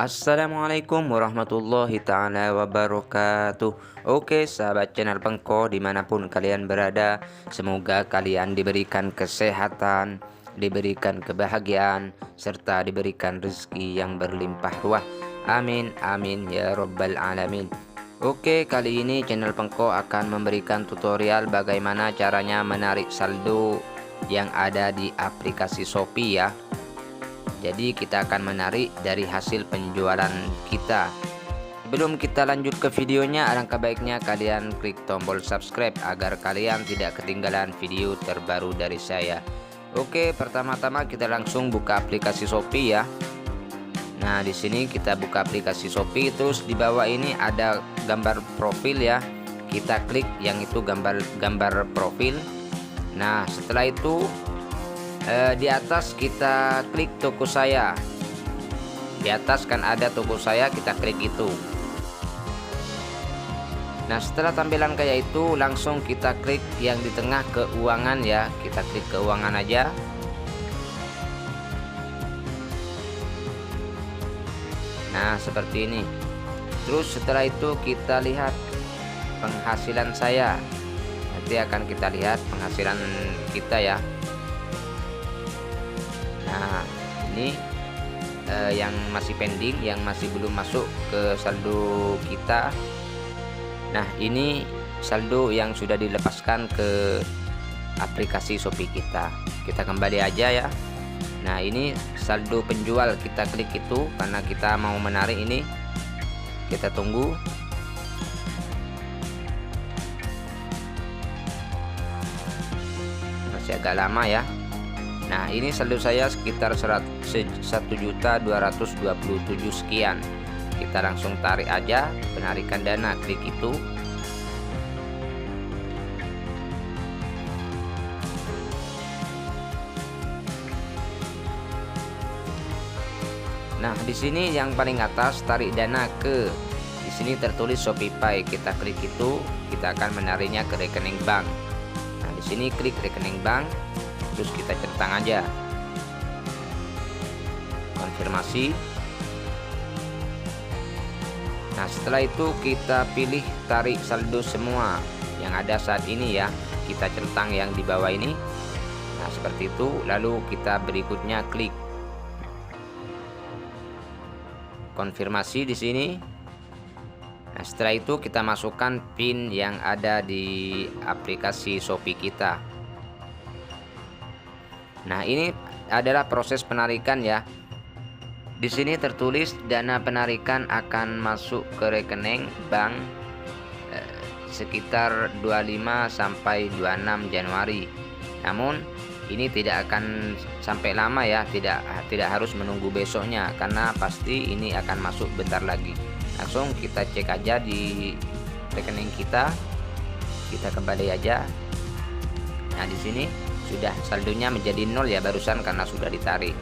Assalamualaikum warahmatullahi ta'ala wabarakatuh. Oke sahabat channel Pengko dimanapun kalian berada, semoga kalian diberikan kesehatan, diberikan kebahagiaan, serta diberikan rezeki yang berlimpah ruah. Amin amin ya rabbal alamin. Oke, kali ini channel Pengko akan memberikan tutorial bagaimana caranya menarik saldo yang ada di aplikasi Shopee ya. Jadi kita akan menarik dari hasil penjualan kita. Sebelum kita lanjut ke videonya, alangkah baiknya kalian klik tombol subscribe agar kalian tidak ketinggalan video terbaru dari saya. Oke, pertama-tama kita langsung buka aplikasi Shopee ya. Nah, di sini kita buka aplikasi Shopee, terus di bawah ini ada gambar profil ya. Kita klik yang itu gambar profil. Nah, setelah itu di atas kita klik toko saya. Di atas kan ada toko saya, kita klik itu. Nah, setelah tampilan kayak itu langsung kita klik yang di tengah keuangan ya. Kita klik keuangan aja. Nah, seperti ini. Terus setelah itu kita lihat penghasilan saya. Nanti akan kita lihat penghasilan kita ya. Nah, ini yang masih pending, yang masih belum masuk ke saldo kita. Nah, ini saldo yang sudah dilepaskan ke aplikasi Shopee kita. Kita kembali aja ya. Nah, ini saldo penjual, kita klik itu karena kita mau menarik ini. Kita tunggu. Masih agak lama ya. Nah, ini saldo saya sekitar 1.227.000 sekian. Kita langsung tarik aja penarikan dana, klik itu. Nah, di sini yang paling atas tarik dana ke. Di sini tertulis ShopeePay, kita klik itu, kita akan menariknya ke rekening bank. Nah, di sini klik rekening bank. Terus kita centang aja konfirmasi. Nah, setelah itu kita pilih tarik saldo semua yang ada saat ini ya. Kita centang yang di bawah ini. Nah, seperti itu. Lalu kita berikutnya klik konfirmasi di sini. Nah, setelah itu kita masukkan PIN yang ada di aplikasi Shopee kita. Nah, ini adalah proses penarikan ya. Di sini tertulis dana penarikan akan masuk ke rekening bank sekitar 25 sampai 26 Januari. Namun ini tidak akan sampai lama ya, tidak harus menunggu besoknya karena pasti ini akan masuk bentar lagi. Langsung kita cek aja di rekening kita. Kita kembali aja. Nah, di sini sudah saldonya menjadi 0 ya barusan karena sudah ditarik.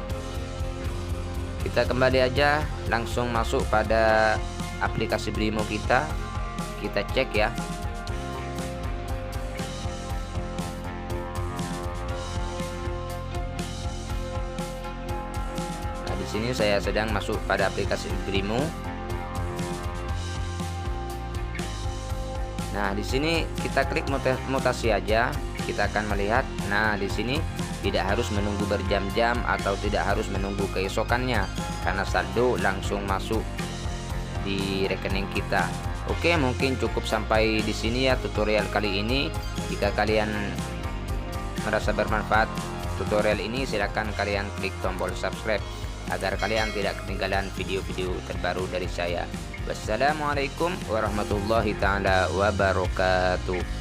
Kita kembali aja, langsung masuk pada aplikasi Brimo kita. Kita cek ya. Nah, di sini saya sedang masuk pada aplikasi Brimo. Nah, di sini kita klik mutasi aja. Kita akan melihat. Nah, di sini tidak harus menunggu berjam-jam atau tidak harus menunggu keesokannya karena saldo langsung masuk di rekening kita. Oke, mungkin cukup sampai di sini ya tutorial kali ini. Jika kalian merasa bermanfaat tutorial ini, silakan kalian klik tombol subscribe agar kalian tidak ketinggalan video-video terbaru dari saya. Wassalamualaikum warahmatullahi taala wabarakatuh.